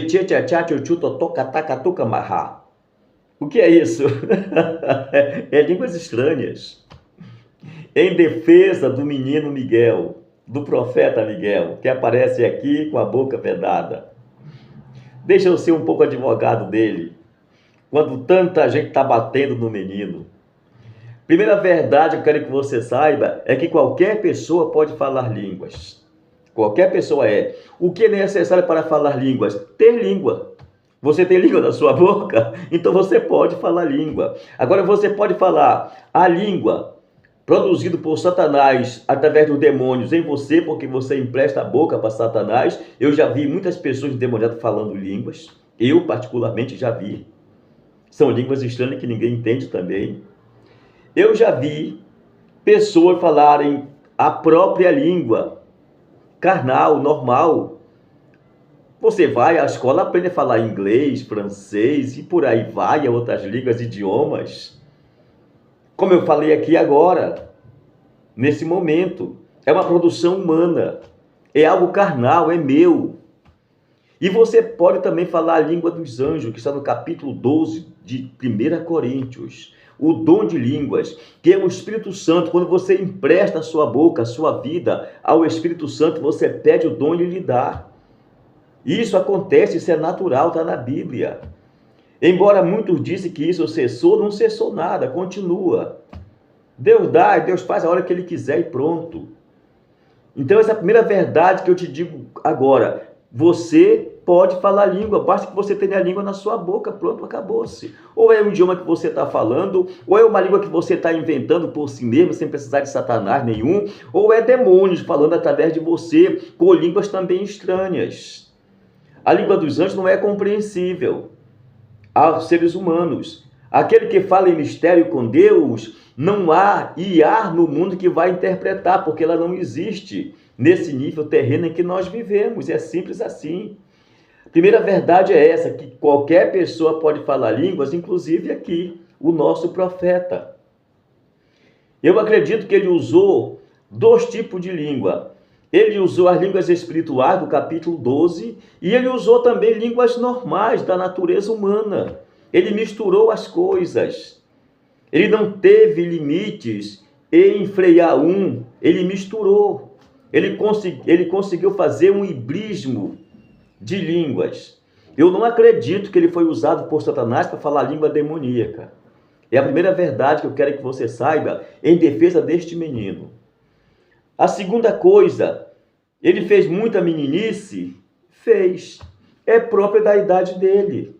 Tchê, tchá, tchutchu, totó, catá, catuca, marrá. O que é isso? É línguas estranhas. Em defesa do menino Miguel, do profeta Miguel, que aparece aqui com a boca vedada. Deixa eu ser um pouco advogado dele, quando tanta gente está batendo no menino. Primeira verdade que eu quero que você saiba é que qualquer pessoa pode falar línguas. Qualquer pessoa é. O que é necessário para falar línguas? Ter língua. Você tem língua na sua boca? Então você pode falar língua. Agora você pode falar a língua produzido por Satanás através dos demônios em você, porque você empresta a boca para Satanás. Eu já vi muitas pessoas endemoniadas falando línguas. Eu, particularmente, já vi. São línguas estranhas que ninguém entende também. Eu já vi pessoas falarem a própria língua, carnal, normal. Você vai à escola, aprende a falar inglês, francês e por aí vai, outras línguas, idiomas. Como eu falei aqui agora, nesse momento, é uma produção humana, é algo carnal, é meu. E você pode também falar a língua dos anjos, que está no capítulo 12 de 1 Coríntios. O dom de línguas, que é o Espírito Santo. Quando você empresta a sua boca, a sua vida ao Espírito Santo, você pede o dom e ele lhe dá. Isso acontece, isso é natural, está na Bíblia. Embora muitos dizem que isso cessou, não cessou nada, continua. Deus dá e Deus faz a hora que ele quiser e pronto. Então essa é a primeira verdade que eu te digo agora. Você pode falar língua, basta que você tenha a língua na sua boca, pronto, acabou-se. Ou é um idioma que você está falando, ou é uma língua que você está inventando por si mesmo, sem precisar de Satanás nenhum, ou é demônios falando através de você, com línguas também estranhas. A língua dos anjos não é compreensível aos seres humanos. Aquele que fala em mistério com Deus, não há IA no mundo que vai interpretar, porque ela não existe nesse nível terreno em que nós vivemos. É simples assim. A primeira verdade é essa, que qualquer pessoa pode falar línguas, inclusive aqui, o nosso profeta. Eu acredito que ele usou 2 tipos de língua. Ele usou as línguas espirituais do capítulo 12 e ele usou também línguas normais da natureza humana. Ele misturou as coisas. Ele não teve limites em frear ele misturou. Ele conseguiu fazer um hibrismo de línguas. Eu não acredito que ele foi usado por Satanás para falar língua demoníaca. É a primeira verdade que eu quero que você saiba em defesa deste menino. A segunda coisa, ele fez muita meninice? Fez. É própria da idade dele.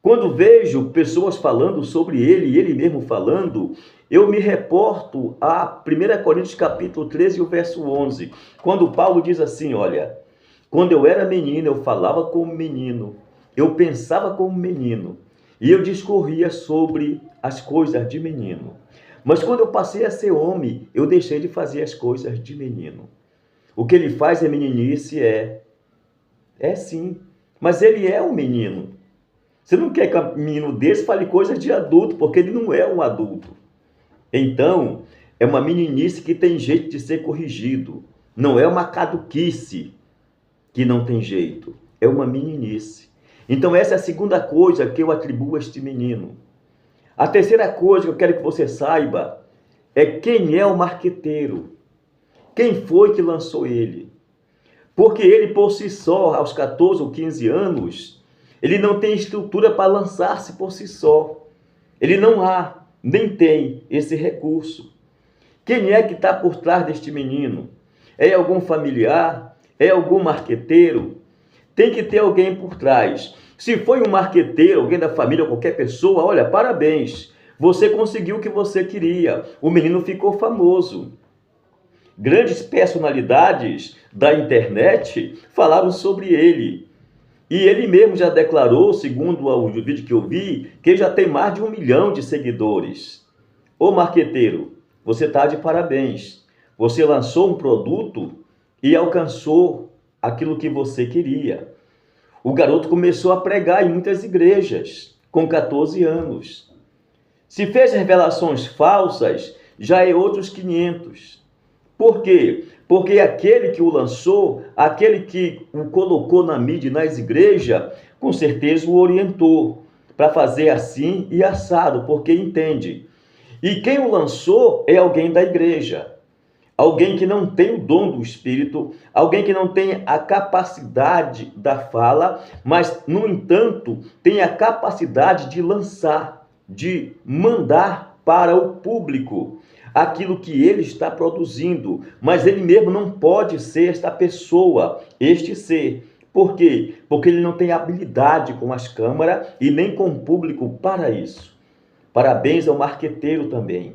Quando vejo pessoas falando sobre ele, e ele mesmo falando, eu me reporto a 1 Coríntios capítulo 13, o verso 11, quando Paulo diz assim, olha, quando eu era menino, eu falava como menino, eu pensava como menino, e eu discorria sobre as coisas de menino. Mas quando eu passei a ser homem, eu deixei de fazer as coisas de menino. O que ele faz é meninice, é sim, mas ele é um menino. Você não quer que um menino desse fale coisas de adulto, porque ele não é um adulto. Então, é uma meninice que tem jeito de ser corrigido. Não é uma caduquice que não tem jeito. É uma meninice. Então, essa é a segunda coisa que eu atribuo a este menino. A terceira coisa que eu quero que você saiba é quem é o marqueteiro. Quem foi que lançou ele? Porque ele, por si só, aos 14 ou 15 anos, ele não tem estrutura para lançar-se por si só. Ele não há, nem tem esse recurso. Quem é que está por trás deste menino? É algum familiar? É algum marqueteiro? Tem que ter alguém por trás. Se foi um marqueteiro, alguém da família, qualquer pessoa, olha, parabéns. Você conseguiu o que você queria. O menino ficou famoso. Grandes personalidades da internet falaram sobre ele. E ele mesmo já declarou, segundo o vídeo que eu vi, que ele já tem mais de 1 milhão de seguidores. Ô marqueteiro, você está de parabéns. Você lançou um produto e alcançou aquilo que você queria. O garoto começou a pregar em muitas igrejas, com 14 anos. Se fez revelações falsas, já é outros 500. Por quê? Porque aquele que o lançou, aquele que o colocou na mídia e nas igrejas, com certeza o orientou para fazer assim e assado, porque entende. E quem o lançou é alguém da igreja. Alguém que não tem o dom do Espírito, alguém que não tem a capacidade da fala, mas, no entanto, tem a capacidade de lançar, de mandar para o público aquilo que ele está produzindo. Mas ele mesmo não pode ser esta pessoa, este ser. Por quê? Porque ele não tem habilidade com as câmeras e nem com o público para isso. Parabéns ao marqueteiro também.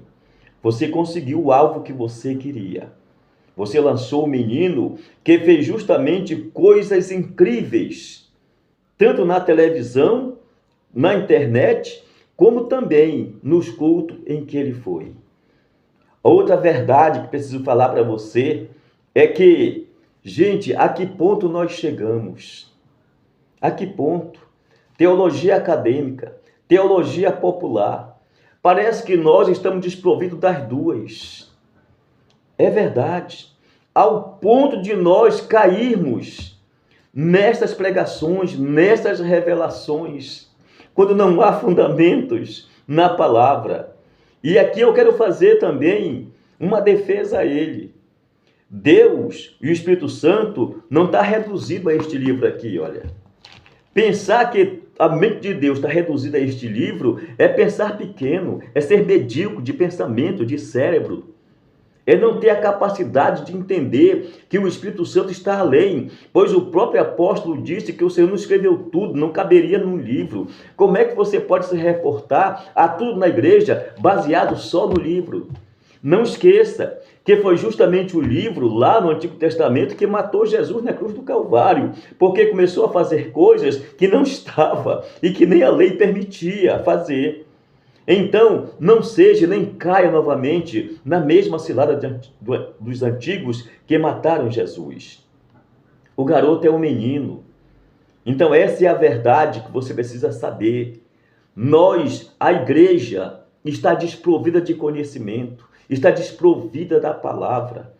Você conseguiu o alvo que você queria. Você lançou o menino que fez justamente coisas incríveis, tanto na televisão, na internet, como também nos cultos em que ele foi. Outra verdade que preciso falar para você é que, gente, a que ponto nós chegamos? A que ponto? Teologia acadêmica, teologia popular. Parece que nós estamos desprovidos das duas. É verdade. Ao ponto de nós cairmos nestas pregações, nestas revelações, quando não há fundamentos na palavra. E aqui eu quero fazer também uma defesa a ele. Deus e o Espírito Santo não está reduzido a este livro aqui, olha. Pensar que a mente de Deus está reduzida a este livro é pensar pequeno, é ser medíocre de pensamento, de cérebro. É não ter a capacidade de entender que o Espírito Santo está além, pois o próprio apóstolo disse que o Senhor não escreveu tudo, não caberia num livro. Como é que você pode se reportar a tudo na igreja baseado só no livro? Não esqueça que foi justamente o livro lá no Antigo Testamento que matou Jesus na cruz do Calvário, porque começou a fazer coisas que não estava e que nem a lei permitia fazer. Então, não seja nem caia novamente na mesma cilada dos antigos que mataram Jesus. O garoto é um menino. Então, essa é a verdade que você precisa saber. Nós, a igreja, está desprovida de conhecimento, está desprovida da palavra,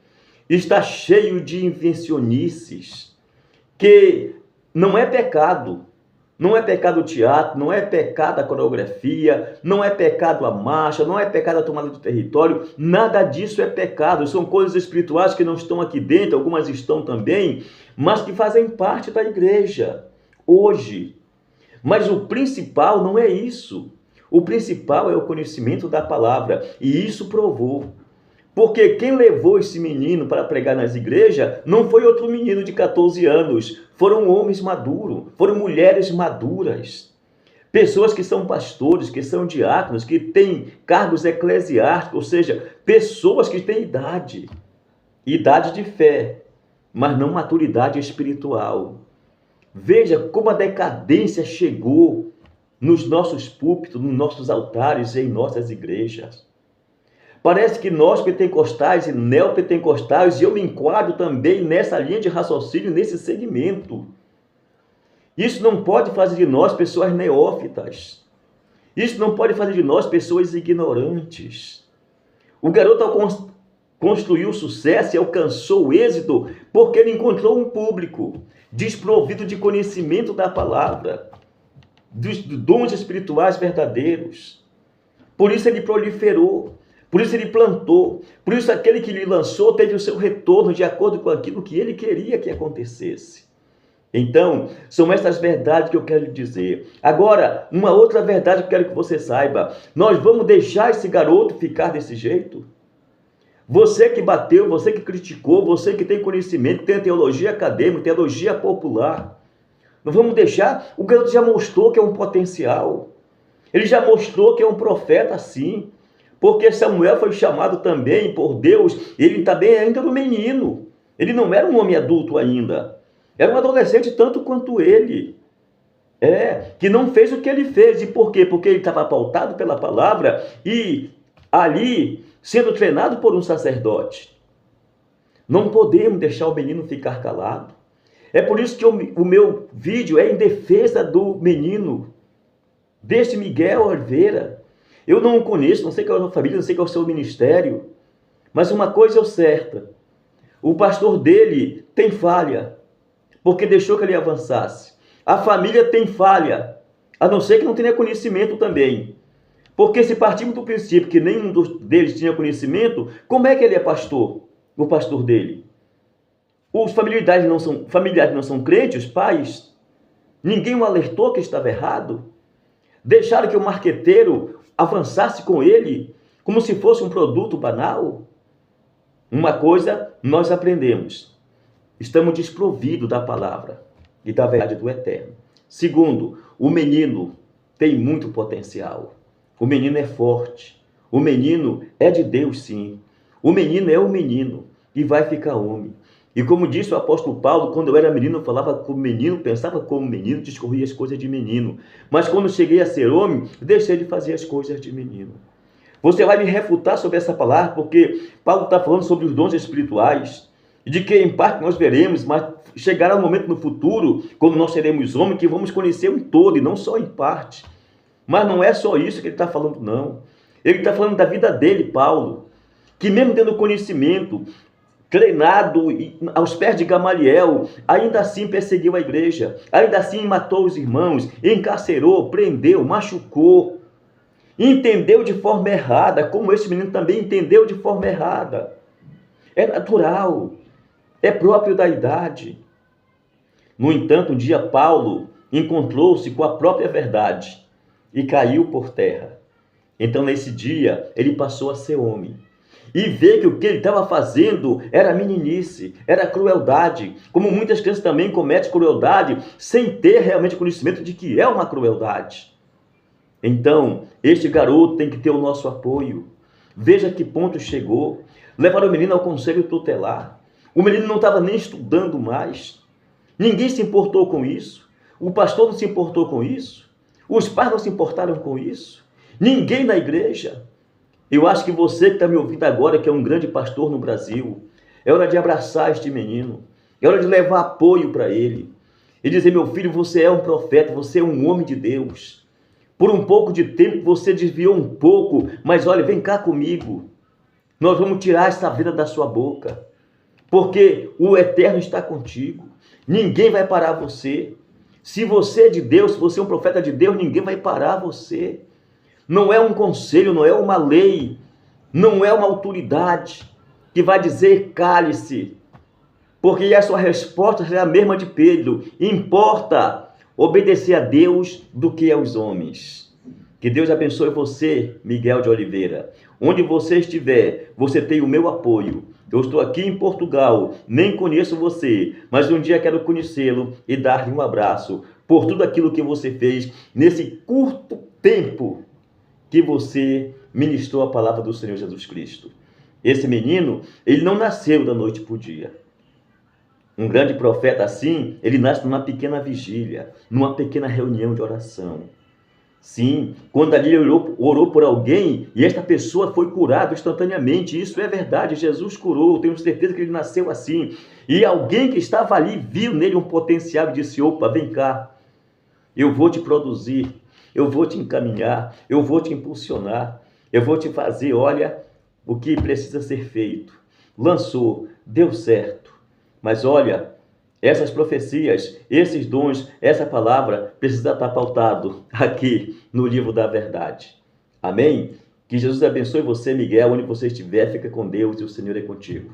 está cheio de invencionices, que não é pecado. Não é pecado o teatro, não é pecado a coreografia, não é pecado a marcha, não é pecado a tomada de território, nada disso é pecado. São coisas espirituais que não estão aqui dentro, algumas estão também, mas que fazem parte da igreja hoje. Mas o principal não é isso. O principal é o conhecimento da palavra, e isso provou. Porque quem levou esse menino para pregar nas igrejas não foi outro menino de 14 anos. Foram homens maduros, foram mulheres maduras. Pessoas que são pastores, que são diáconos, que têm cargos eclesiásticos, ou seja, pessoas que têm idade. Idade de fé, mas não maturidade espiritual. Veja como a decadência chegou nos nossos púlpitos, nos nossos altares e em nossas igrejas. Parece que nós pentecostais e neopentecostais, e eu me enquadro também nessa linha de raciocínio, nesse segmento. Isso não pode fazer de nós pessoas neófitas. Isso não pode fazer de nós pessoas ignorantes. O garoto construiu sucesso e alcançou o êxito porque ele encontrou um público desprovido de conhecimento da palavra, dos dons espirituais verdadeiros. Por isso ele proliferou. Por isso ele plantou, por isso aquele que lhe lançou teve o seu retorno de acordo com aquilo que ele queria que acontecesse. Então, são essas verdades que eu quero lhe dizer. Agora, uma outra verdade que eu quero que você saiba. Nós vamos deixar esse garoto ficar desse jeito? Você que bateu, você que criticou, você que tem conhecimento, tem teologia acadêmica, teologia popular. Não vamos deixar? O garoto já mostrou que é um potencial. Ele já mostrou que é um profeta, sim. Porque Samuel foi chamado também por Deus, ele também ainda era um menino. Ele não era um homem adulto ainda. Era um adolescente tanto quanto ele. Que não fez o que ele fez. E por quê? Porque ele estava pautado pela palavra e ali sendo treinado por um sacerdote. Não podemos deixar o menino ficar calado. É por isso que o meu vídeo é em defesa do menino, deste Miguel Oliveira. Eu não o conheço, não sei qual é a sua família, não sei qual é o seu ministério, mas uma coisa é certa. O pastor dele tem falha, porque deixou que ele avançasse. A família tem falha, a não ser que não tenha conhecimento também. Porque se partimos do princípio que nenhum deles tinha conhecimento, como é que ele é pastor? O pastor dele. Os familiares não são crentes, os pais. Ninguém o alertou que estava errado. Deixaram que o marqueteiro avançasse com ele, como se fosse um produto banal. Uma coisa nós aprendemos. Estamos desprovidos da palavra e da verdade do eterno. Segundo, o menino tem muito potencial. O menino é forte. O menino é de Deus, sim. O menino é um menino e vai ficar homem. E como disse o apóstolo Paulo, quando eu era menino, eu falava como menino, pensava como menino, discorria as coisas de menino. Mas quando cheguei a ser homem, deixei de fazer as coisas de menino. Você vai me refutar sobre essa palavra, porque Paulo está falando sobre os dons espirituais, de que em parte nós veremos, mas chegará um momento no futuro, quando nós seremos homens, que vamos conhecer um todo e não só em parte. Mas não é só isso que ele está falando, não. Ele está falando da vida dele, Paulo, que mesmo tendo conhecimento, treinado aos pés de Gamaliel, ainda assim perseguiu a igreja, ainda assim matou os irmãos, encarcerou, prendeu, machucou, entendeu de forma errada, como esse menino também entendeu de forma errada. É natural, é próprio da idade. No entanto, um dia Paulo encontrou-se com a própria verdade e caiu por terra. Então, nesse dia, ele passou a ser homem. E vê que o que ele estava fazendo era meninice, era crueldade. Como muitas crianças também cometem crueldade sem ter realmente conhecimento de que é uma crueldade. Então, este garoto tem que ter o nosso apoio. Veja que ponto chegou. Levaram o menino ao conselho tutelar. O menino não estava nem estudando mais. Ninguém se importou com isso. O pastor não se importou com isso. Os pais não se importaram com isso. Ninguém na igreja. Eu acho que você que está me ouvindo agora, que é um grande pastor no Brasil, é hora de abraçar este menino. É hora de levar apoio para ele. E dizer, meu filho, você é um profeta, você é um homem de Deus. Por um pouco de tempo você desviou um pouco, mas olha, vem cá comigo. Nós vamos tirar essa vida da sua boca. Porque o Eterno está contigo. Ninguém vai parar você. Se você é de Deus, se você é um profeta de Deus, ninguém vai parar você. Não é um conselho, não é uma lei, não é uma autoridade que vai dizer cale-se. Porque a sua resposta será a mesma de Pedro. Importa obedecer a Deus do que aos homens. Que Deus abençoe você, Miguel de Oliveira. Onde você estiver, você tem o meu apoio. Eu estou aqui em Portugal, nem conheço você, mas um dia quero conhecê-lo e dar-lhe um abraço por tudo aquilo que você fez nesse curto tempo que você ministrou a palavra do Senhor Jesus Cristo. Esse menino, ele não nasceu da noite para o dia. Um grande profeta assim, ele nasce numa pequena vigília, numa pequena reunião de oração. Sim, quando ali orou por alguém e esta pessoa foi curada instantaneamente, isso é verdade, Jesus curou, tenho certeza que ele nasceu assim. E alguém que estava ali viu nele um potencial e disse, opa, vem cá, eu vou te produzir, eu vou te encaminhar, eu vou te impulsionar, eu vou te fazer, olha, o que precisa ser feito. Lançou, deu certo, mas olha, essas profecias, esses dons, essa palavra precisa estar pautado aqui no livro da verdade. Amém? Que Jesus abençoe você, Miguel, onde você estiver, fica com Deus e o Senhor é contigo.